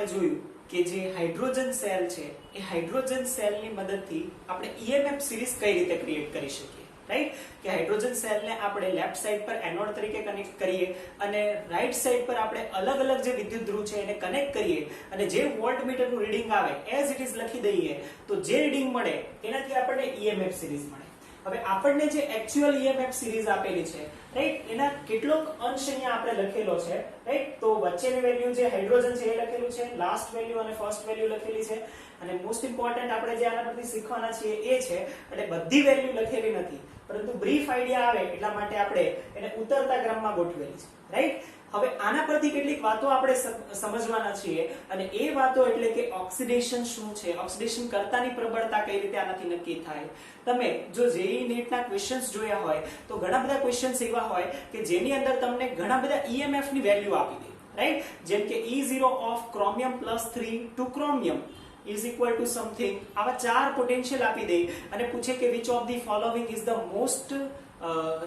આપણે જોયું કે જે હાઇડ્રોજન સેલ છે એ હાઇડ્રોજન સેલની મદદથી આપણે EMF સિરીઝ કઈ રીતે ક્રિએટ કરી શકીએ, રાઈટ? કે હાઇડ્રોજન સેલને આપણે લેફ્ટ સાઈડ પર એનોડ તરીકે કનેક્ટ કરીએ અને રાઈટ સાઈડ પર આપણે અલગ અલગ જે વિદ્યુત ધ્રુવ છે એને કનેક્ટ કરીએ અને જે વોલ્ટમીટરનું રીડિંગ આવે એઝ ઇટ ઇઝ લખી દઈએ તો જે રીડિંગ મળે એનાથી આપણને EMF સિરીઝ મળે. હવે આપણને જે એક્ચ્યુઅલ EMF સિરીઝ આપેલી છે, રાઈટ, એના કેટલોક અંશ અહીંયા આપણે લખેલો છે, રાઈટ? તો વચ્ચેની વેલ્યુ જે હાઇડ્રોજન છે એ લખેલું છે, લાસ્ટ વેલ્યુ અને ફર્સ્ટ વેલ્યુ લખેલી છે અને મોસ્ટ ઇમ્પોર્ટન્ટ આપણે જે આના પરથી શીખવાના છીએ એ છે, એટલે બધી વેલ્યુ લખેલી નથી પરંતુ બ્રીફ આઈડિયા આવે એટલા માટે આપણે એને ઉતરતા ક્રમમાં ગોઠવેલી છે, રાઈટ? હવે આના પરથી કેટલીક વાતો આપણે સમજવાના છીએ અને એ વાતો એટલે કે ઓક્સિડેશન શું છે, ઓક્સિડેશન કરતાની પ્રબળતા કઈ રીતે આનાથી નક્કી થાય. તમે જો જેઈ નીટના ક્વેશ્ચન્સ જોયા હોય તો ઘણા બધા ક્વેશ્ચન્સ એવા હોય કે જેની અંદર તમને ઘણા બધા EMF ની વેલ્યુ આપી દે, રાઈટ? જેમ કે E0 of chromium +3 to chromium is equal to something. આવા ચાર પોટેન્શિયલ આપી દે અને પૂછે કે which of the following is the most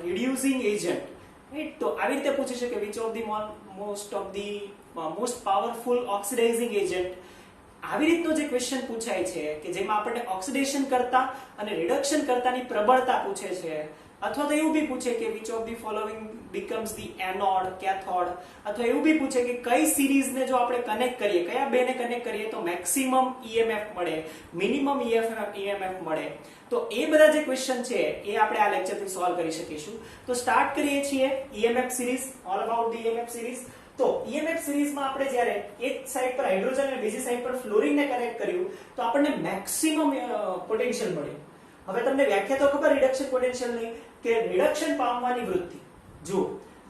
reducing agent, right? તો આવી રીતે પૂછી શકે which of the most powerful oxidizing agent. આવી રીતનો જે ક્વેશ્ચન પૂછાય છે કે જેમાં આપણને ઓક્સિડેશન કરતા અને રિડક્શન કરતાની પ્રબળતા પૂછે છે, અથવા તો એવું બી પૂછે કે which of the following becomes the anode, cathode, અથવા એવું બી પૂછે કે કઈ સિરીઝને જો આપણે કનેક્ટ કરીએ, કયા બેને કનેક્ટ કરીએ તો મેક્સિમમ EMF મળે, મિનિમમ EMF મળે. તો એ બધા જે ક્વેશ્ચન છે એ આપણે આ લેક્ચરથી સોલ્વ કરી શકીશું. તો સ્ટાર્ટ કરીએ છીએ EMF series, all about the EMF series. તો EMF સિરીઝમાં આપણે જ્યારે એક સાઈડ પર હાઇડ્રોજન અને બીજી સાઈડ પર ફ્લોરિનને કનેક્ટ કર્યું તો આપણને મેક્સિમમ પોટેન્શિયલ મળ્યું. હવે તમને વ્યાખ્યા તો ખબર રિડક્શન પોટેન્શિયલની, કે રિડક્શન પામવાની વૃત્તિ. જો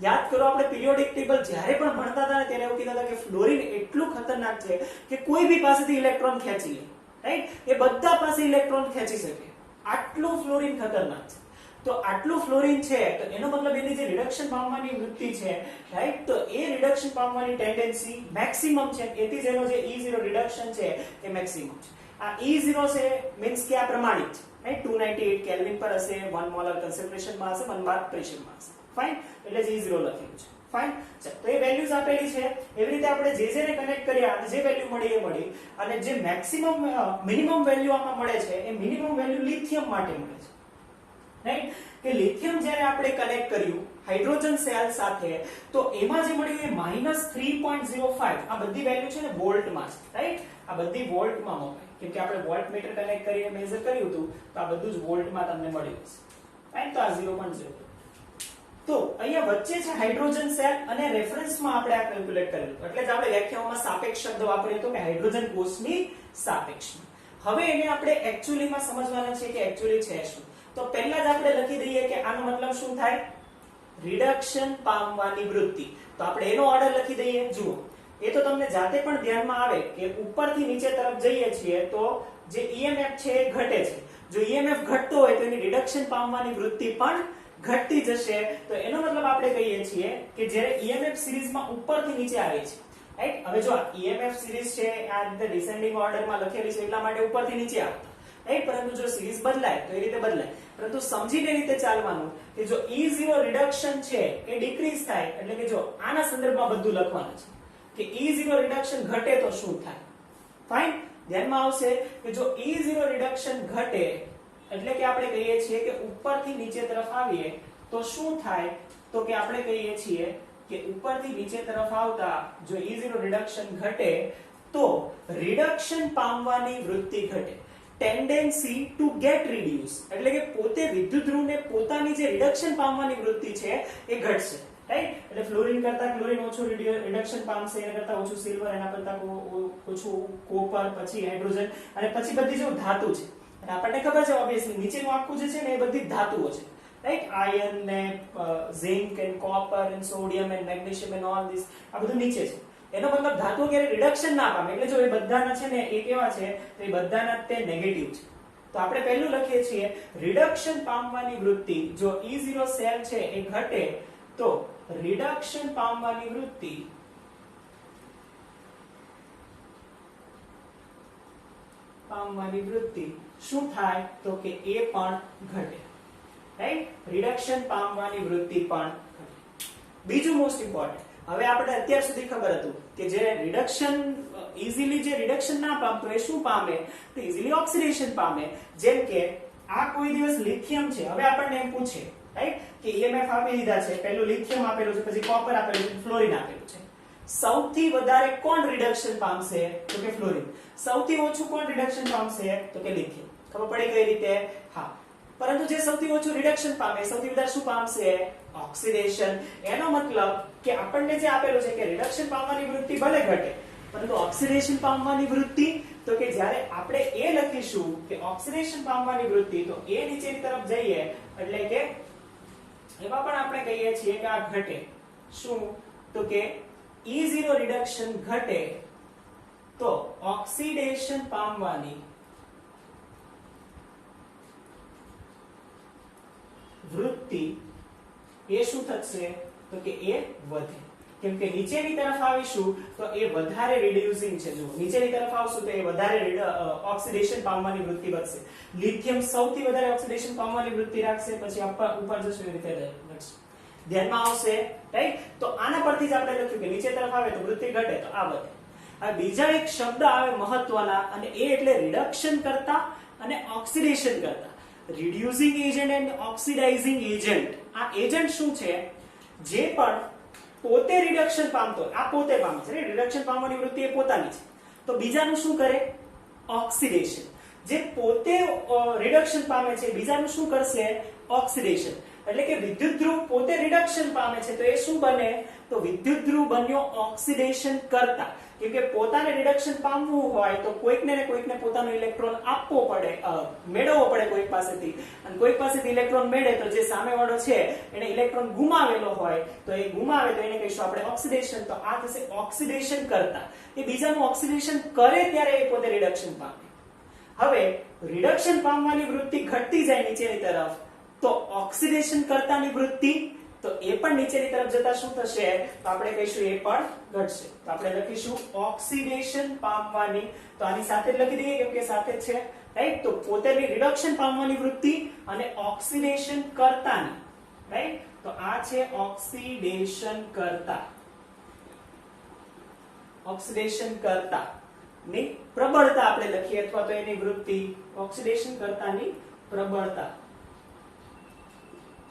યાદ કરો આપણે પિરિયોડિક ટેબલ જ્યારે પણ ભણતા હતા ને ત્યારે એવું કહેતા હતા કે ફ્લોરિન એટલું ખતરનાક છે કે કોઈ બી પાસેથી ઇલેક્ટ્રોન ખેંચી લે, રાઈટ? એ બધા પાસે ઇલેક્ટ્રોન ખેંચી શકે, આટલું ફ્લોરિન ખતરનાક છે. તો આટલું ફ્લોરિન છે તો એનો મતલબ એની જે રિડક્શન પામવાની વૃત્તિ છે, રાઈટ, તો એ રિડક્શન પામવાની ટેન્ડન્સી મેક્સિમમ છે. એથી જ એનો જે E0 રિડક્શન છે એ મેક્સિમમ છે. આ E0 છે મીન્સ કે આ પ્રમાણિત છે, રાઈટ? 298 કેલ્વિન પર હશે, 1 મોલર કન્સન્ટ્રેશનમાં હશે, 1 બાર પ્રેશરમાં હશે, ફાઇન? એટલે જ E0 લખેલું છે, ફાઇન? તો એ વેલ્યુઝ આપેલી છે. એવી રીતે આપણે જે જેને કનેક્ટ કર્યા જે વેલ્યુ મળી એ મળી અને જે મેક્સિમમ મિનિમમ વેલ્યુ આમાં મળે છે એ મિનિમમ વેલ્યુ લિથિયમ માટે મળે છે, રાઈટ? કે લિથિયમ જ્યારે આપણે કનેક્ટ કર્યું હાઇડ્રોજન સેલ સાથે તો એમાં જે મળ્યું એ -3.05. આ બધી વેલ્યુ છે ને વોલ્ટમાં છે, રાઈટ? આ બધી વોલ્ટમાં મપાય કેમ કે આપણે વોલ્ટમીટર કનેક્ટ કરીને મેઝર કર્યું હતું તો આ બધું જ વોલ્ટમાં તમને મળ્યું છે, રાઈટ? તો આ 0.0. તો અહીંયા વચ્ચે છે હાઇડ્રોજન સેલ અને રેફરન્સમાં આપણે આ કેલ્ક્યુલેટ કરેલું, એટલે જ આપણે વ્યાખ્યાઓમાં સાપેક્ષ શબ્દ વાપર્યો હતો કે હાઇડ્રોજન કોષની સાપેક્ષમાં. હવે એને આપણે એક્ચ્યુઅલીમાં સમજવાના છે કે એક્ચ્યુઅલી છે શું. તો પહેલા જ આપણે લખી દઈએ કે આનો મતલબ શું થાય, રિડક્શન પામવાની વૃત્તિ. તો આપણે એનો ઓર્ડર લખી દઈએ. જુઓ, એ તો તમને જાતે પણ ધ્યાનમાં આવે કે ઉપરથી નીચે તરફ જઈએ છીએ તો જે EMF છે એ ઘટે છે. જો EMF ઘટતો હોય તો એની રિડક્શન પામવાની વૃત્તિ પણ ઘટતી જશે. તો એનો મતલબ આપણે કહીએ છીએ કે જ્યારે EMF સિરીઝમાં ઉપરથી નીચે આવે છે, રાઈટ? હવે જો EMF સિરીઝ છે આ રીતે ડિસેન્ડિંગ ઓર્ડરમાં લખેલી છે એટલા માટે ઉપરથી નીચે આવતા, રાઈટ? પરંતુ જો સિરીઝ બદલાય તો એ રીતે બદલાય, પરંતુ સમજીને રીતે ચાલવાનું કે જો E0 રિડક્શન છે એ ડિક્રીઝ થાય એટલે કે જો આના સંદર્ભમાં બધું લખવાનું છે કે E0 રિડક્શન ઘટે તો શું થાય, ફાઇન? ધ્યાનમાં આવશે કે જો E0 રિડક્શન ઘટે એટલે કે આપણે કહીએ છીએ કે ઉપરથી નીચે તરફ આવીએ તો શું થાય, તો કે આપણે કહીએ છીએ કે ઉપરથી નીચે તરફ આવતા જો E0 રિડક્શન ઘટે તો રિડક્શન પામવાની વૃત્તિ ઘટે, ટેન્ડન્સી ટુ ગેટ રિડ્યુસ, એટલે કે પોતે વિદ્યુત ધ્રુવને પોતાની જે રિડક્શન પામવાની વૃત્તિ છે એ ઘટશે, રાઈટ? એટલે ફ્લોરિન કરતા ક્લોરીન ઓછું રિડક્શન પામશે, એના કરતા ઓછું સિલ્વર, એના કરતા ઓછું કોપર, પછી હાઇડ્રોજન અને પછી બધી જે ધાતુ છે. અને આપણને ખબર છે ઓબ્વિયસલી નીચેનું આખું જે છે ને એ બધી ધાતુઓ છે, રાઈટ? આયર્ન ને zinc and copper and sodium and magnesium and all this આ બધું નીચે છે. એનો મતલબ ધાતુઓ ક્યારે રિડક્શન ના પામે, એટલે જો એ બધાના છે ને એ કેવા છે તો એ બધાના તે નેગેટિવ છે. તો આપણે પહેલું લખીએ છીએ રિડક્શન પામવાની વૃત્તિ. જો E0 સેલ છે એ ઘટે તો રિડક્શન પામવાની વૃત્તિ શું થાય તો કે એ પણ ઘટે, રાઈટ? રિડક્શન પામવાની વૃત્તિ પણ ઘટે. બીજું મોસ્ટ ઇમ્પોર્ટન્ટ, હવે આપણે અત્યાર સુધી ખબર હતું કે જે રિડક્શન ઇઝીલી જે રિડક્શન ના પામતો એ શું પામે તો ઇઝીલી ઓક્સિડેશન પામે. જેમ કે આ કોઈ દિવસ લિથિયમ છે, હવે આપણને એમ પૂછે રાઈટ કે EMF આપી દીધા છે, પહેલું લિથિયમ આપેલું છે, પછી કોપર આપેલું છે, ફ્લોરિન આપેલું છે. સૌથી વધારે કોણ રિડક્શન પામશે તો કે ફ્લોરિન. સૌથી ઓછું કોણ રિડક્શન પામશે તો કે લિથિયમ. ખબર પડી કઈ રીતે? હા. પરંતુ જે સૌથી ઓછું રિડક્શન પામે સૌથી વધારે શું પામશે? ઓક્સિડેશન. એનો મતલબ કે આપણને જે આપેલું છે કે રિડક્શન પામવાની વૃત્તિ ભલે ઘટે પરંતુ ઓક્સિડેશન પામવાની વૃત્તિ તો કે જ્યારે આપણે એ લખીશું કે ઓક્સિડેશન પામવાની વૃત્તિ તો એ નીચેની તરફ જઈએ એટલે કે એમાં પણ આપણે કહીએ છીએ કે આ ઘટે. શું તો કે E0 રિડક્શન ઘટે તો ઓક્સિડેશન પામવાની વૃત્તિ એ શું થશે તો કે એ વધે. કેમ કે નીચેની તરફ આવીશું તો એ વધારે રિડ્યુસિંગ છે. જો નીચેની તરફ આવશું તો એ વધારે ઓક્સિડેશન પામવાની વૃત્તિ વધશે. લિથિયમ સૌથી વધારે ઓક્સિડેશન પામવાની વૃત્તિ રાખશે, પછી ઉપર જશે એ રીતે વધશે. ધ્યાનમાં આવશે રાઈટ. તો આના પરથી જ આપણે લખ્યું કે નીચે તરફ આવે તો વૃત્તિ ઘટે તો આ વધે. હવે બીજા એક શબ્દ આવે મહત્વના અને એ એટલે રિડક્શન કરતા અને ઓક્સિડેશન કરતા. Reducing agent and oxidising agent. આ એજન્ટ શું છે? જે પણ પોતે રિડક્શન પામતો હોય, આ પોતે પામે છે રિડક્શન પામવાની વૃત્તિ એ પોતાની છે, તો બીજાનું શું કરે? ઓક્સિડેશન. જે પોતે રિડક્શન પામે છે બીજાનું શું કરશે? ઓક્સિડેશન. એટલે કે વિદ્યુત ધ્રુવ પોતે રિડક્શન પામે છે તો એ શું બને? તો વિદ્યુત ધ્રુવ બન્યો ઓક્સિડેશન કરતા. કેમ કે પોતાને રિડક્શન પામવું હોય તો કોઈકને ને કોઈકને પોતાનો ઇલેક્ટ્રોન આપવો પડે, મેળવવો પડે કોઈક પાસેથી, અને કોઈક પાસેથી ઇલેક્ટ્રોન મેળવે તો જે સામેવાળો છે એને ઇલેક્ટ્રોન ગુમાવેલો હોય તો એ ગુમાવે તો એને કહીશું આપણે ઓક્સિડેશન. તો આ થશે ઓક્સિડેશન કરતા. એ બીજાનું ઓક્સિડેશન કરે ત્યારે એ પોતે રિડક્શન પામે. હવે રિડક્શન પામવાની વૃત્તિ ઘટતી જાય નીચેની તરફ તો ઓક્સિડેશન કરતાની વૃત્તિ તો એ પણ નીચેની તરફ જતા શું થશે? તો આપણે કહીશું એ પણ ઘટશે. તો આપણે લખીશું ઓક્સિડેશન પામવાની. તો આની સાથે જ લખી દઈએ કેમ કે સાથે જ છે રાઈટ. તો પોતેની રિડક્શન પામવાની વૃત્તિ અને ઓક્સિડેશન કરતાની રાઈટ. તો આ છે ઓક્સિડેશન કરતા. ઓક્સિડેશન કરતા ની પ્રબળતા આપણે લખીએ અથવા તો એની વૃત્તિ. ઓક્સિડેશન કરતાની પ્રબળતા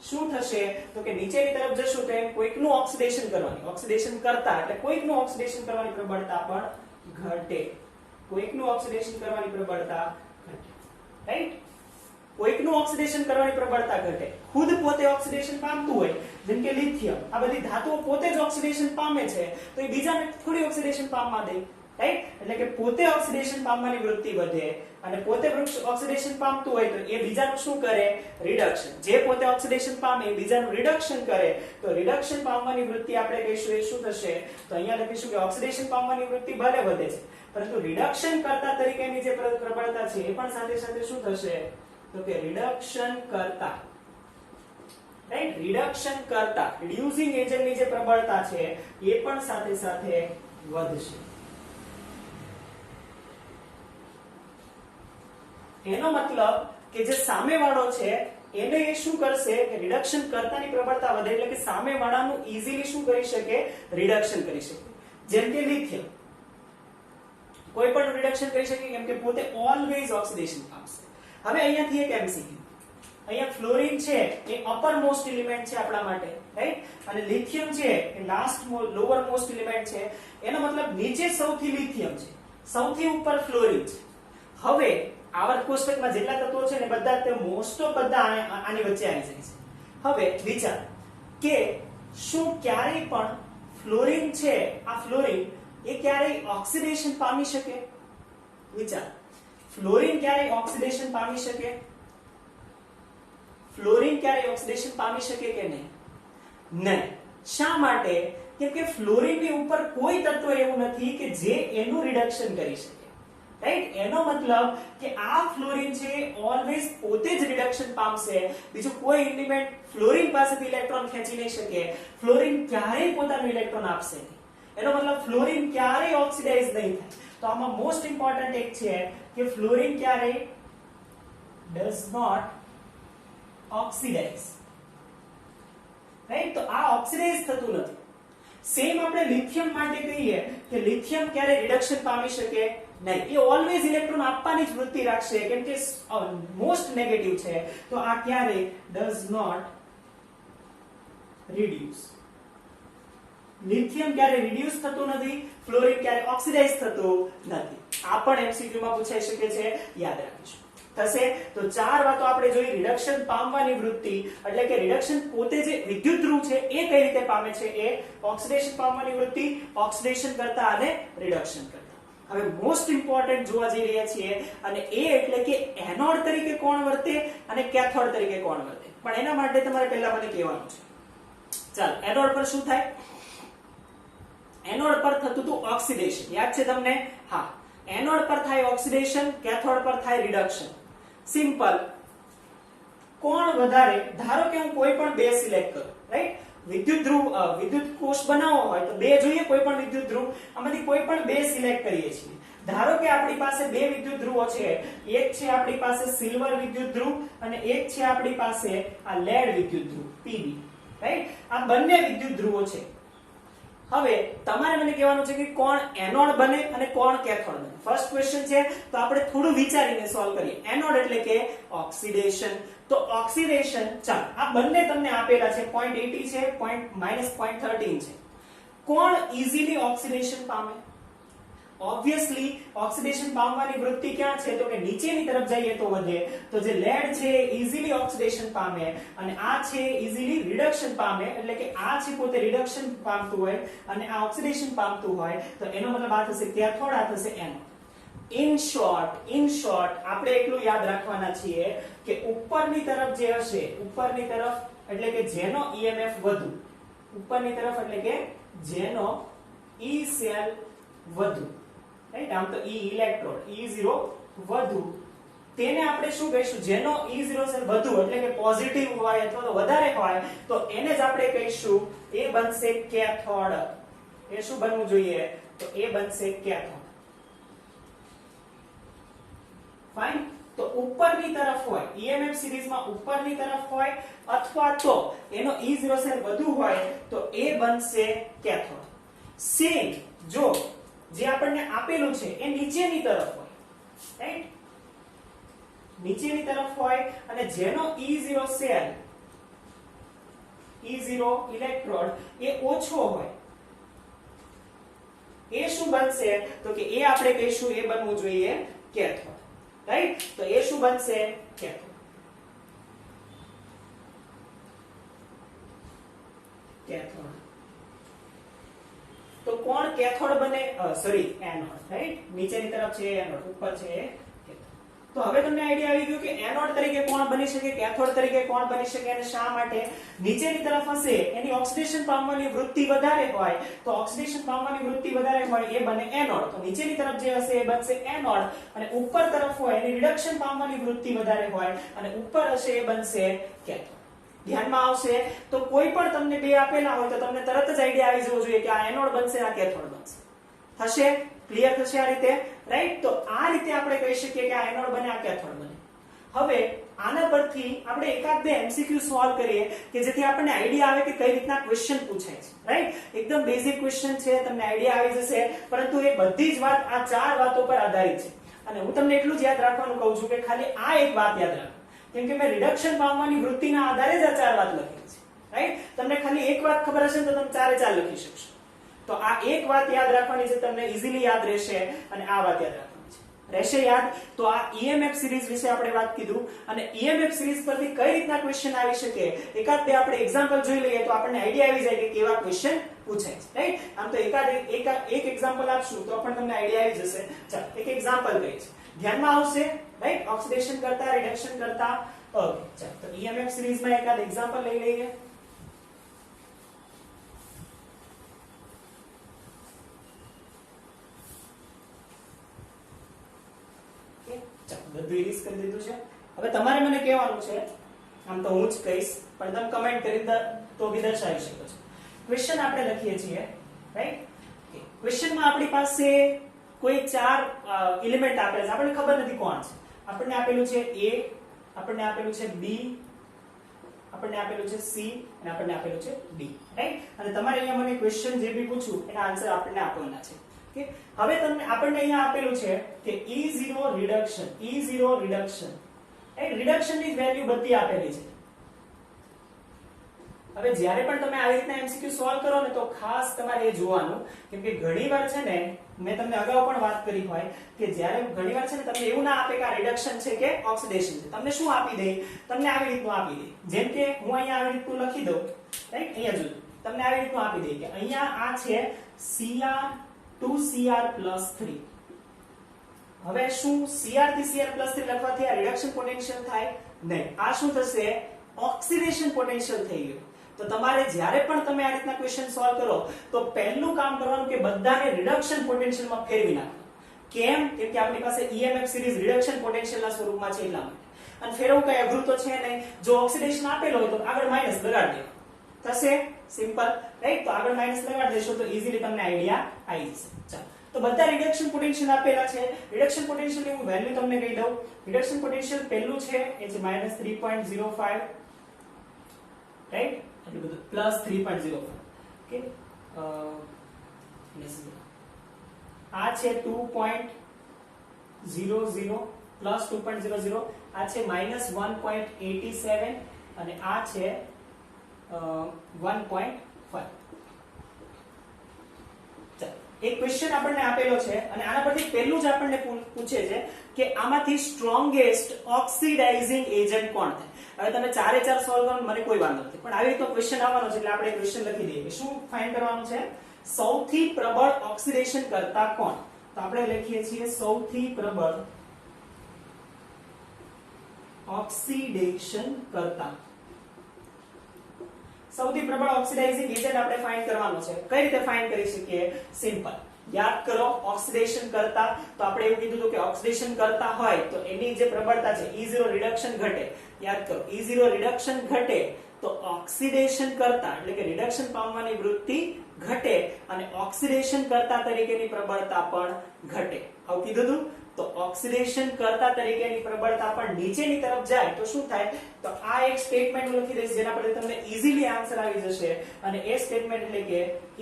શું થશે તો કે નીચેની તરફ જશું તો એમ કોઈકનું ઓક્સિડેશન કરવાની, ઓક્સિડેશન કરતા એટલે કોઈકનું ઓક્સિડેશન કરવાની પ્રબળતા પણ ઘટે. કોઈકનું ઓક્સિડેશન કરવાની પ્રબળતા ઘટે રાઈટ. કોઈકનું ઓક્સિડેશન કરવાની પ્રબળતા ઘટે. ખુદ પોતે ઓક્સિડેશન પામતું હોય જેમ કે લિથિયમ, આ બધી ધાતુઓ પોતે જ ઓક્સિડેશન પામે છે તો એ બીજાને થોડી ઓક્સિડેશન પામવા દે રાઈટ. એટલે કે પોતે ઓક્સિડેશન પામવાની વૃત્તિ વધે અને પોતે ઓક્સિડેશન પામતું હોય તો એ બીજાનું શું કરે? રિડક્શન. જે પોતે ઓક્સિડેશન પામે એ બીજાનું રિડક્શન કરે તો રિડક્શન પામવાની વૃત્તિ આપણે કહીશું એ શું થશે? તો અહીંયા લખીશું કે ઓક્સિડેશન પામવાની વૃત્તિ ભલે વધે છે પરંતુ રિડક્શન કરતા તરીકેની જે પ્રબળતા છે એ પણ સાથે સાથે શું થશે? તો કે રિડક્શન કરતા રાઈટ. રિડક્શન કરતા રિડ્યુસિંગ એજન્ટની જે પ્રબળતા છે એ પણ સાથે સાથે વધશે. એનો મતલબ કે જે સામેવાળો છે એને એ શું કરશે કે રિડક્શન કરતાની પ્રબળતા વધે એટલે કે સામેવાળાનું ઈઝીલી શું કરી શકે? રિડક્શન કરી શકે. જેમ કે લિથિયમ કોઈ પણ રિડક્શન કરી શકે કેમ કે પોતે ઓલવેઝ ઓક્સિડેશન પામશે. હવે અહીંયાથી એક MCQ. અહીંયા ફ્લોરિન છે એ અપર મોસ્ટ એલિમેન્ટ છે આપણા માટે રાઈટ, અને લિથિયમ છે એ લાસ્ટ લોઅર મોસ્ટ એલિમેન્ટ છે. એનો મતલબ નીચે સૌથી લિથિયમ છે, સૌથી ઉપર ફ્લોરિન છે. હવે આવર્ત કોષ્ટકમાં જેટલા તત્વો છે ને બધા તે મોસ્ટ ઓફ બધા આની વચ્ચે આવી જાય છે. હવે વિચાર કે શું ક્યારેય પણ ફ્લોરિન છે, આ ફ્લોરિન એ ક્યારેય ઓક્સિડેશન પામી શકે? વિચાર, ફ્લોરિન ક્યારેય ઓક્સિડેશન પામી શકે? ફ્લોરિન ક્યારેય ઓક્સિડેશન પામી શકે કે નહીં? નહીં. શા માટે? કેમ કે ફ્લોરિનની ઉપર કોઈ તત્વ એવું નથી કે જે એનું રિડક્શન કરી શકે રાઈટ. એનો મતલબ કે આ ફ્લોરિન છે ઓલવેઝ પોતે જ રિડક્શન પામશે. બીજું કોઈ એલિમેન્ટ ફ્લોરિન પાસેથી ઇલેક્ટ્રોન ખેંચી નહીં શકે. ફ્લોરિન ક્યારેય પોતાનું ઇલેક્ટ્રોન આપશે નહીં. એનો મતલબ ફ્લોરિન ક્યારેય ઓક્સિડાઇઝ નહીં થાય. તો આમાં મોસ્ટ ઇમ્પોર્ટન્ટ એક છે કે ફ્લોરિન ક્યારેય does not oxidize રાઈટ. તો આ ઓક્સિડાઇઝ થતું નથી. સેમ આપણે લિથિયમ માટે કહીએ કે લિથિયમ ક્યારે રિડક્શન પામી શકે નહીં, એ ઓલવેઝ ઇલેક્ટ્રોન આપવાની જ વૃત્તિ રાખશે કેમ કે મોસ્ટ નેગેટિવ છે, તો આ ક્યારે ડઝ નોટ રિડ્યુસ. લિથિયમ ક્યારે રિડ્યુસ થતું નથી, ફ્લોરિન ક્યારે ઓક્સિડાઇઝ થતું નથી. આ પણ MCQ માં પૂછાઈ શકે છે, યાદ રાખીશું. થશે તો ચાર વાતો આપણે જોઈ. રિડક્શન પામવાની વૃત્તિ એટલે કે રિડક્શન પોતે જે વિદ્યુત ધ્રુવ છે એ કઈ રીતે પામે છે, એ ઓક્સિડેશન પામવાની વૃત્તિ, ઓક્સિડેશન કરતા અને રિડક્શન કરતા. હવે મોસ્ટ ઇમ્પોર્ટન્ટ જોવા જઈ રહ્યા છીએ અને એ એટલે કે એનોડ તરીકે કોણ વર્તે અને કેથોડ તરીકે કોણ વર્તે. પણ એના માટે તમારે પહેલા મને કહેવાનું છે. ચાલ, એનોડ પર શું થાય? એનોડ પર થતું હતું ઓક્સિડેશન, યાદ છે તમને? હા, એનોડ પર થાય ઓક્સિડેશન, કેથોડ પર થાય રિડક્શન. સિમ્પલ. કોણ વધારે? ધારો કે હું કોઈ પણ બે સિલેક્ટ કરું, રાઈટ? વિદ્યુત ધ્રુવ, વિદ્યુત કોષ બનાવવો હોય તો બે જોઈએ, કોઈ પણ વિદ્યુત ધ્રુવ. આમાંથી કોઈ પણ બે સિલેક્ટ કરીએ છીએ. ધારો કે આપણી પાસે બે વિદ્યુત ધ્રુવો છે, એક છે આપણી પાસે સિલ્વર વિદ્યુત ધ્રુવ અને એક છે આપણી પાસે આ લેડ વિદ્યુત ધ્રુવ Pb, રાઈટ? આ બંને વિદ્યુત ધ્રુવો છે. હવે તમારે મને કહેવાનું છે કે કોણ એનોડ બને અને કોણ કેથોડ બને. ફર્સ્ટ ક્વેશ્ચન છે તો આપણે થોડું વિચારીને સોલ્વ કરીએ. એનોડ એટલે કે ઓક્સિડેશન. તો ઓક્સિડેશન, ચાલ આ બંને તમને આપેલા છે, 0.80 છે, -0.13 છે. કોણ ઈઝીલી ઓક્સિડેશન પામે? ઓબ્વિયસલી ઓક્સિડેશન પામવાની વૃત્તિ ક્યાં છે તો કે નીચેની તરફ જઈએ તો વધે. તો જે લેડ છે ઈઝીલી ઓક્સિડેશન પામે અને આ છે ઈઝીલી રિડક્શન પામે, એટલે કે આ છે પોતે રિડક્શન પામતું હોય અને આ ઓક્સિડેશન પામતું હોય, તો એનો મતલબ આ થશે કેથોડ, આ થશે એનોડ. ઇન શોર્ટ આપણે એટલું યાદ રાખવાના છીએ કે ઉપરની તરફ જે હશે, ઉપરની તરફ એટલે કે જેનો EMF વધુ, ઉપરની તરફ એટલે કે જેનો E સેલ વધુ, રાઈટ? આમ તો E ઇલેક્ટ્રોડ, E0 વધુ, તેને આપણે શું કહીશું? જેનો E0 સેલ વધુ એટલે કે પોઝિટિવ હોય અથવા તો વધારે હોય તો એને જ આપણે કહીશું એ બનશે કેથોડ. એ શું બનવું જોઈએ? તો એ બનશે કેથોડ. ફાઇન. તો ઉપરની તરફ હોય, EMF સિરીઝમાં ઉપરની તરફ હોય અથવા તો એનો E0 સેલ વધુ હોય તો એ બનશે કેથોડ. સેમ જો જે આપણને આપેલું છે એ નીચેની તરફ હોય, રાઈટ? નીચેની તરફ હોય અને જેનો E0 સેલ, E0 ઇલેક્ટ્રોડ એ ઓછો હોય, એ શું બનશે તો કે એ આપણે કહીશું એ બનવું જોઈએ કેથોડ, રાઈટ? તો એ શું બનશે? કેથોડ. કેથોડ. તો કોણ કેથોડ બને? Sorry, anode, right? નીચેની તરફ છે એનોડ, ઉપર છે કેથોડ. તો હવે તમને આઈડિયા આવી ગયો કે એનોડ તરીકે કોણ બની શકે, કેથોડ તરીકે કોણ બની શકે અને શા માટે? નીચેની તરફ હશે એની ઓક્સિડેશન પામવાની વૃત્તિ વધારે હોય, તો ઓક્સિડેશન પામવાની વૃત્તિ વધારે હોય એ બને એનોડ. તો નીચેની તરફ જે હશે એ બનશે એનોડ અને ઉપર તરફ હોય એની રિડક્શન પામવાની વૃત્તિ વધારે હોય અને ઉપર હશે એ બનશે કેથોડ. ધ્યાનમાં આવશે તો કોઈ પણ તમને બે આપેલા હોય તો તમને તરત જ આઈડિયા આવી જવો જોઈએ કે આ એનોડ બનશે, આ કેથોડ બનશે. થશે? ક્લિયર થશે આ રીતે, રાઈટ? તો આ રીતે આપણે કહી શકીએ કે આ એનોડ બને, આ કેથોડ બને. હવે આના પરથી આપણે એકાદ બે MCQ સોલ્વ કરીએ કે જેથી આપણને આઈડિયા આવે કે કઈ રીતના ક્વેશ્ચન પૂછાય છે, રાઈટ? એકદમ બેઝિક ક્વેશ્ચન છે, તમને આઈડિયા આવી જશે, પરંતુ એ બધી જ વાત આ ચાર વાતો પર આધારિત છે. અને હું તમને એટલું જ યાદ રાખવાનું કહું છું કે ખાલી આ એક વાત યાદ રાખો, કેમ કે મેં રિડક્શન પામવાની વૃત્તિના આધારે જ આ ચાર વાત લખી છે, રાઈટ? તમને ખાલી એક વાત ખબર હશે તો તમે ચારે ચાર લખી શકશો. તો આ એક વાત યાદ રાખવાની છે, તમને ઈઝીલી યાદ રહેશે અને આ વાત યાદ રાખવાની છે. રહેશે યાદ? તો આ EMF સિરીઝ વિશે આપણે વાત કીધું અને EMF સિરીઝ પરથી કઈ રીતના ક્વેશ્ચન આવી શકે એકાદ બે આપણે એક્ઝામ્પલ જોઈ લઈએ તો આપણને આઈડિયા આવી જાય કે કેવા ક્વેશ્ચન પૂછાય છે, રાઈટ? આમ તો એક એક્ઝામ્પલ આપશું તો પણ તમને આઈડિયા આવી જશે. ચાલો એક એક્ઝામ્પલ કહીએ છીએ, ધ્યાનમાં આવશે, રાઈટ? ઓક્સિડેશન કરતા, રિડક્શન કરતા. ઓકે, ચાલો તો EMF સિરીઝમાં એકાદ એક્ઝામ્પલ લઈ લઈએ. બધું ઇરેઝ કરી દીધું છે. હવે તમારે મને કહેવાનું છે, આમ તો હું જ કહીશ પણ તમે કમેન્ટ કરી તો બી દર્શાવી શકો છો. ક્વેશ્ચન આપણે લખીએ છીએ, રાઈટ? ક્વેશ્ચનમાં આપણી પાસે કોઈ ચાર એલિમેન્ટ આપેલા છે, આપણને ખબર નથી કોણ છે. આપણને આપેલું છે A, આપણને આપેલું છે B, આપણને આપેલું છે C અને આપણને આપેલું છે D, રાઈટ? અને તમારે અહીંયા મને ક્વેશ્ચન જે બી પૂછ્યું એના આન્સર આપણને આપવાના છે. ઓકે, હવે તમને આપણને અહીંયા આપેલું છે કે E0 રિડક્શન, રાઈટ? રિડક્શનની વેલ્યુ બધી આપેલી છે. હવે જ્યારે પણ તમે આવી રીતના MCQ સોલ્વ કરો ને તો ખાસ તમારે એ જોવાનું, કેમ કે ઘણીવાર છે ને, મેં તમને અગાઉ પણ વાત કરી હોય કે જ્યારે ઘણીવાર છે ને તમને એવું ના આપે કે આ રિડક્શન છે કે ઓક્સિડેશન છે. તમને શું આપી દે? તમને આવી રીતનું આપી દે. જેમ કે હું અહીંયા આવી રીતનું લખી દઉં, રાઈટ? અહીંયા જોજો, તમને આવી રીતનું આપી દે કે અહીંયા આ છે Cr2Cr+3. હવે શું Cr થી Cr+3 લખવાથી આ રિડક્શન પોટેન્શિયલ થાય? નહીં. આ શું થશે? ઓક્સિડેશન પોટેન્શિયલ થઈ ગયું. તો તમારે જ્યારે પણ તમે આ રીતના ક્વેશ્ચન સોલ્વ કરો તો પહેલું કામ કરવાનું કે બધાને રિડક્શન પોટેન્શિયલમાં ફેરવી નાખો. કેમ? કેમ કે આપણી પાસે EMF સિરીઝ રિડક્શન પોટેન્શિયલના સ્વરૂપમાં છે એટલા માટે. અને ફેરવવું કઈ અઘરું તો છે નહીં. જો ઓક્સિડેશન આપેલો હોય તો આગળ માઈનસ લગાડી દેવાનું. થશે સિમ્પલ, રાઈટ? તો આગળ માઈનસ લગાડી દેશો તો ઈઝીલી તમને આઈડિયા આવી જશે. ચાલો, તો બધા રિડક્શન પોટેન્શિયલ આપેલા છે. રિડક્શન પોટેન્શિયલ ની હું વેલ્યુ તમને કહી દઉં. રિડક્શન પોટેન્શિયલ પહેલું છે એ છે -3.05, રાઈટ? એટલે બધું +3.05. ઓકે, આ છે 2.00 +2.00, આ છે -1.87 અને આ છે 1.5. એક ક્વેશ્ચન આપણને આપેલો છે અને આના પરથી પહેલું જ આપણને પૂછે છે કે આમાંથી સ્ટ્રોંગેસ્ટ ઓક્સિડાઇઝિંગ એજન્ટ કોણ થાય? હવે તમે ચારે ચાર સોલ્વ કરો મને કોઈ વાંધો નથી, પણ આવી રીતનો ક્વેશ્ચન આવવાનો છે એટલે આપણે ક્વેશ્ચન લખી દઈએ. શું ફાઇન્ડ કરવાનું છે? સૌથી પ્રબળ ઓક્સિડેશન કરતા કોણ? તો આપણે લખીએ છીએ સૌથી પ્રબળ ઓક્સિડેશન કરતા. સૌથી પ્રબળ ઓક્સિડાઇઝિંગ એજન્ટ આપણે ફાઇન્ડ કરવાનો છે. કઈ રીતે ફાઇન્ડ કરી શકીએ? સિમ્પલ. યાદ કરો, ઓક્સિડેશન કરતા તો આપણે એવું કીધું હતું કે ઓક્સિડેશન કરતા હોય તો એની જે પ્રબળતા છે E0 રિડક્શન ઘટે. યાદ કરો, E0 રિડક્શન ઘટે તો ઓક્સિડેશન કરતા એટલે કે રિડક્શન પામવાની વૃત્તિ ઘટે અને ઓક્સિડેશન કરતા તરીકેની પ્રબળતા પણ ઘટે. આવું કીધું હતું. તો ઓક્સિડેશન કરતા તરીકેની પ્રબળતા પણ નીચેની તરફ જાય તો શું થાય? તો આ એક સ્ટેટમેન્ટ લખી દઈશ જેના પરથી તમને ઈઝીલી આન્સર આવી જશે. અને એ સ્ટેટમેન્ટ એટલે કે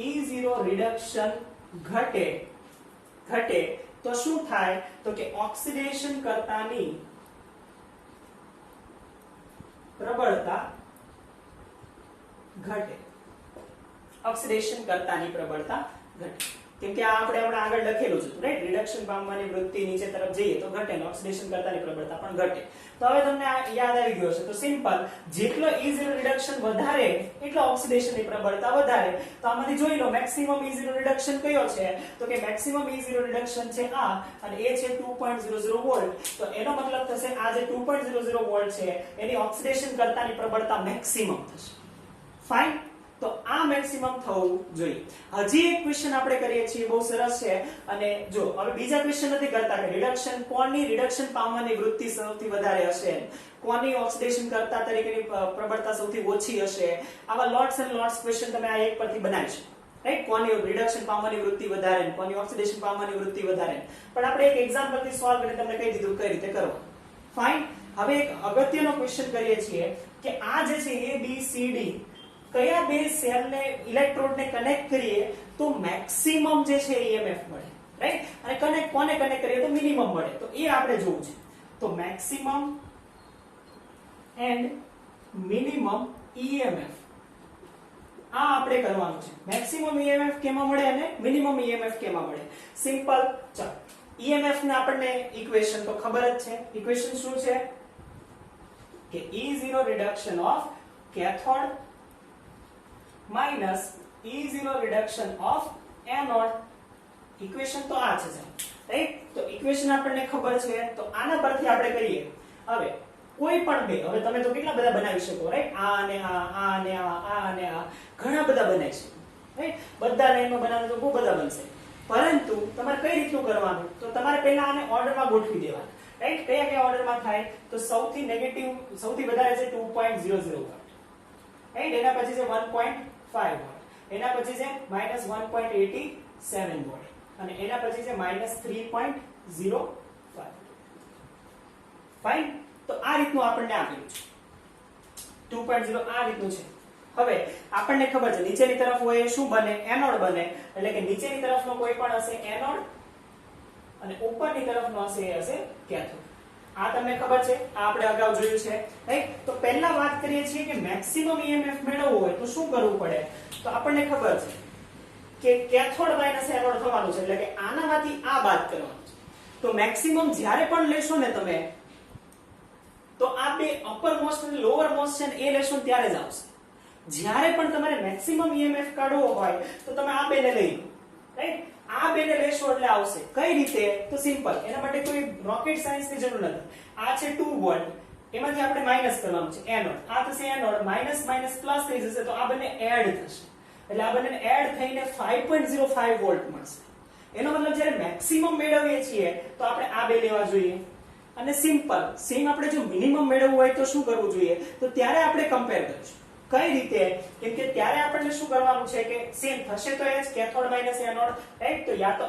E0 રિડક્શન ઘટે તો શું થાય? તો કે ઓક્સિડેશન કરતાની પ્રબળતા ઘટે. ઓક્સિડેશન કરતાની પ્રબળતા ઘટે. કેમ કે આ આપણે હમણાં આગળ લખેલું છે, રાઈટ? રિડક્શન પામવાની વૃત્તિ નીચે તરફ જઈએ તો ઘટે ને ઓક્સિડેશન કરતાની પ્રબળતા પણ ઘટે. તો હવે તમને આ યાદ આવી ગયો છે. તો સિમ્પલ, જેટલો E0 રિડક્શન વધારે એટલો ઓક્સિડેશનની પ્રબળતા વધારે. તો આમાંથી જોઈ લો મેક્સિમમ E0 રિડક્શન કયો છે? તો કે મેક્સિમમ E0 રિડક્શન છે આ અને એ છે 2.00 વોલ્ટ. તો એનો મતલબ થશે આ જે 2.00 વોલ્ટ છે એની ઓક્સિડેશન કરતાની પ્રબળતા મેક્સિમમ થશે. ફાઇન. તો આ મેક્સિમમ થવું જોઈએ. હજી એક ક્વેશ્ચન આપણે કરીએ છીએ, બહુ સરસ છે. અને જો હવે બીજા ક્વેશ્ચન નથી કરતા કે રિડક્શન કોની રિડક્શન પામવાની વૃત્તિ સૌથી વધારે હશે, કોની ઓક્સિડેશન કરતા તરીકેની પ્રબળતા સૌથી ઓછી હશે. આવા લોટ્સ એન્ડ લોટ્સ ક્વેશ્ચન તમે આ એક પરથી બનાવી શકો, રાઈટ? કોની રિડક્શન પામવાની વૃત્તિ વધારે, કોની ઓક્સિડેશન પામવાની વૃત્તિ વધારે. પણ આપણે એક એક્ઝામ્પલ થી સોલ્વ કરીને તમને કહી દીધું કઈ રીતે કરવું. ફાઇન. હવે એક અગત્યનો ક્વેશ્ચન કરીએ છીએ કે આ જે છે ABCD કયા બે સેલને ઇલેક્ટ્રોડને કનેક્ટ કરીએ તો મેક્સિમમ જે છે EMF મળે, રાઈટ? અને કોને કનેક્ટ કરીએ તો મિનિમમ મળે. તો એ આપણે જોવું છે. તો મેક્સિમમ એન્ડ મિનિમમ EMF આ આપણે કરવાનું છે. મેક્સિમમ EMF કેમાં મળે અને મિનિમમ EMF કેમાં મળે? સિમ્પલ. ચાલો, EMF ને આપણને ઇક્વેશન તો ખબર જ છે. ઇક્વેશન શું છે? કે E0 reduction of cathode minus E0 reduction of anode. Equation તો આ છે, રાઈટ? તો ઇક્વેશન આપણને ખબર છે. તો આના પરથી આપણે કરીએ. હવે કોઈ પણ બે, હવે તમે તો કેટલા બધા બનાવી શકો, રાઈટ? આ અને આ ઘણા બધા બનાવી શકો, રાઈટ? બધા લાઈનમાં બનાવો તો બહુ બધા બનશે. પરંતુ તમારે કઈ રીતનું કરવાનું? તો તમારે પહેલા આને ઓર્ડરમાં ગોઠવી દેવાના, રાઈટ? કયા ઓર્ડરમાં થાય? તો સૌથી નેગેટિવ, સૌથી વધારે છે 2.00 વોલ્ટ, રાઈટ? એના પછી છે 1.5 વોલ્ટ, એના પછી છે -1.87 વોલ્ટ અને એના પછી છે -3.05. ફાઇન. તો આ રીતનું આપણને આપેલું છે. 2.0 આ રીતનું છે. હવે આપણને ખબર છે નીચેની તરફ હોય શું બને, એનોડ બને, એટલે કે નીચેની તરફનો કોઈ પણ હશે એનોડ અને ઉપરની તરફનો હશે એ હશે કેથોડ. આ તમને ખબર છે, આ આપણે અગાઉ જોયું છે, રાઈટ? તો પહેલા વાત કરીએ છીએ કે મેક્સિમમ EMF મેળવવું હોય તો શું કરવું પડે. તો આપણને ખબર છે કે કેથોડ માઈનસ એનોડ થવાનું છે, એટલે કે આનામાંથી આ બાદ કરવાનું છે. તો મેક્સિમમ જ્યારે પણ લેશો ને તમે, તો આ બે અપર મોસ્ટ અને લોઅર મોસ્ટ છે ને એ લેશો ત્યારે જ આવશે. જ્યારે પણ તમારે મેક્સિમમ EMF કાઢવો હોય તો તમે આ બેને લઈ લો, રાઈટ? આ બેને લેશો એટલે આવશે. કઈ રીતે? તો સિમ્પલ, એના માટે કોઈ રોકેટ સાયન્સ ની જરૂર નથી. આ છે 2 વોલ્ટ, એમાંથી આપણે માઈનસ કરવાનું છે એનોડ, આ થશે એનોડ, માઈનસ માઈનસ પ્લસ થઈ જશે તો આ બંને એડ થશે, એટલે આ બંને એડ થઈને 5.05 વોલ્ટ મળશે. એનો મતલબ જ્યારે મેક્સિમમ મેળવીએ છીએ તો આપણે આ બે લેવા જોઈએ. અને સિમ્પલ સેમ આપણે જો મિનિમમ મેળવવું હોય તો શું કરવું જોઈએ, તો ત્યારે આપણે કમ્પેર કરીશું. કઈ રીતે? કેમ કે ત્યારે આપણને શું કરવાનું છે કે સેમ થશે તો એ જ કેથોડ માઈનસ એનોડ, રાઈટ? તો યા તો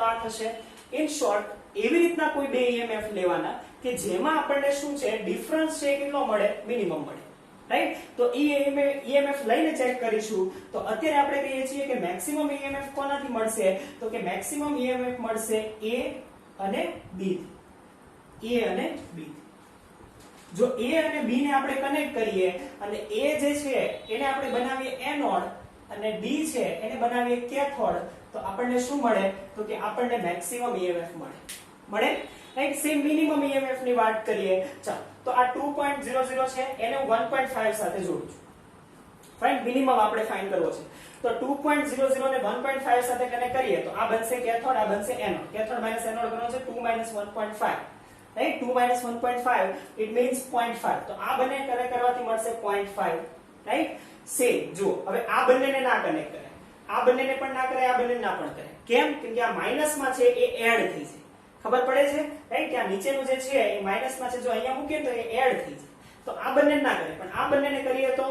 આ થશે. ઇન શોર્ટ એવી રીતના કોઈ બે EMF લેવાના કે જેમાં આપણને શું છે ડિફરન્સ છે કેટલો મળે, મિનિમમ મળે, રાઈટ? તો EMF લઈને ચેક કરીશું. તો અત્યારે આપણે કહીએ છીએ કે મેક્સિમમ EMF કોનાથી મળશે, તો કે મેક્સિમમ EMF મળશે A અને B. A અને B. જો A અને B ને આપણે કનેક્ટ કરીએ અને A જે છે એને આપણે બનાવીએ એનોડ અને D છે એને બનાવીએ કેથોડ, તો આપણને શું મળે, તો કે આપણને મેક્સિમમ EMF મળે, રાઈટ? સેમ મિનિમમ EMF ની વાત કરીએ. ચાલો, તો આ 2.00 છે એને હું 1.5 સાથે જોડું છું. ફાઇન, મિનિમમ આપણે ફાઇન્ડ કરવો છે. તો 2.00 ને 1.5 સાથે કનેક્ટ કરીએ તો આ બનશે કેથોડ, આ બનશે એનોડ. કેથોડ માઈનસ એનોડ કરવાનો છે 2 1.5, right? 2 1.5 it means 0.5. તો આ બંને કરવાથી મળશે 0.5, right? સેમ જો હવે આ બંનેને ના કનેક્ટ કરે, આ બંનેને પણ ના કરે, આ બંનેને ના પણ કરે. કેમ? કેમ કે આ માઈનસ માં છે એ એડ થઈ જાય. ખબર પડે છે, રાઈટ? કે આ નીચેનું જે છે એ માઈનસ માં છે, જો અહીંયા મૂકીએ તો એ એડ થઈ જાય. તો આ બંને ના કરે, પણ આ બંનેને કરીએ તો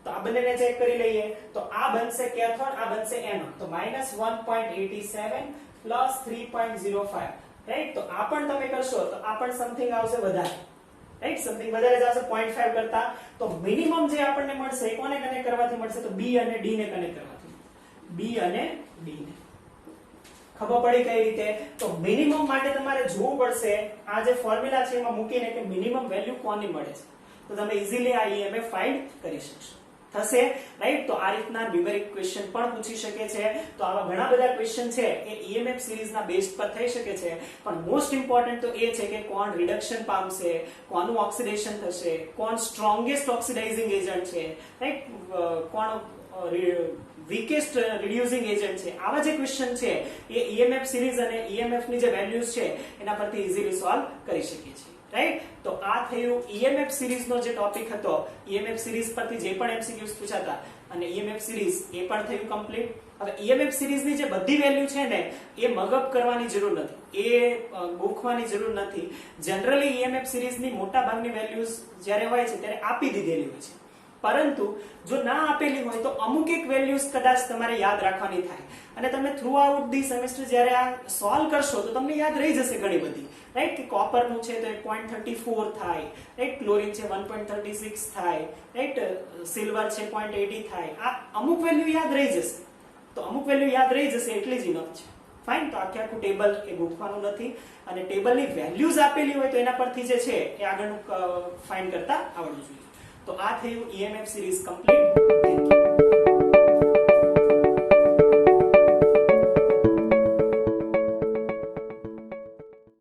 આ બંનેને ચેક કરી લઈએ. તો આ બનશે કેથોડ, આ બનશે એનોડ. તો -1.87 પ્લસ 3.05, રાઈટ? તો આ પણ તમે કરશો તો આ પણ સમથિંગ આવશે વધારે, રાઈટ? સમથિંગ વધારે જ આવશે 0.5 કરતા. તો મિનિમમ જે આપણને મળશે એ કોને કનેક્ટ કરવાથી મળશે, તો B અને D ને કનેક્ટ કરવાથી. B અને D ને ખબર પડી કઈ રીતે? તો મિનિમમ માટે તમારે જોવું પડશે આ જે ફોર્મ્યુલા છે એમાં મૂકીને કે મિનિમમ વેલ્યુ કોની મળે છે, તો તમે ઈઝીલી આ EMF ફાઇન્ડ કરી શકશો. થશે, રાઈટ? તો આ રીતના ન્યુમેરિક ક્વેશ્ચન પણ પૂછી શકે છે. તો આવા ઘણા બધા ક્વેશ્ચન છે એ EMF સિરીઝના બેઝ પર થઈ શકે છે, પણ મોસ્ટ ઇમ્પોર્ટન્ટ તો એ છે કે કોણ રિડક્શન પામશે, કોનું ઓક્સિડેશન થશે, કોણ સ્ટ્રોંગેસ્ટ ઓક્સિડાઇઝિંગ એજન્ટ છે, રાઈટ? કોણ વીકેસ્ટ રિડ્યુસિંગ એજન્ટ છે. આવા જે ક્વેશ્ચન છે એ EMF સિરીઝ અને EMF ની જે વેલ્યુઝ છે એના પરથી ઈઝીલી સોલ્વ કરી શકીએ છીએ, રાઈટ? તો આ થયું EMF સિરીઝ નો જે ટોપિક હતો. EMF સિરીઝ પરથી જે પણ MCQs પૂછાતા અને EMF સિરીઝ એ પણ થયું કમ્પ્લીટ. હવે EMF સિરીઝ ની જે બધી વેલ્યુ છે ને એ મગઅપ કરવાની જરૂર નથી, એ ગોખવાની જરૂર નથી. જનરલી EMF સિરીઝ ની મોટા ભાગની વેલ્યુઝ જ્યારે હોય છે ત્યારે આપી દીધેલી હોય છે, પરંતુ જો ના આપેલી હોય તો અમુક એક વેલ્યુઝ કદાચ તમારે યાદ રાખવાની થાય અને તમે થ્રુ આઉટ ધી સેમેસ્ટર જ્યારે આ સોલ્વ કરશો તો તમને યાદ રહી જશે ઘણી બધી, રાઈટ? કે કોપર નું છે તો 0.34 થાય, રાઈટ? ક્લોરીન છે 1.36 થાય, રાઈટ? સિલ્વર છે 0.80 થાય. આ અમુક વેલ્યુ યાદ રહી જશે. તો અમુક વેલ્યુ યાદ રહી જશે એટલે જ ઇનફ છે. ફાઇન. તો આખું ટેબલ એ ગોખવાનું નથી અને ટેબલની વેલ્યુઝ આપેલી હોય તો એના પરથી જે છે એ આગળનું ફાઇન્ડ કરતા આવડવું જોઈએ. તો આ થયું EMF સિરીઝ કમ્પ્લીટ.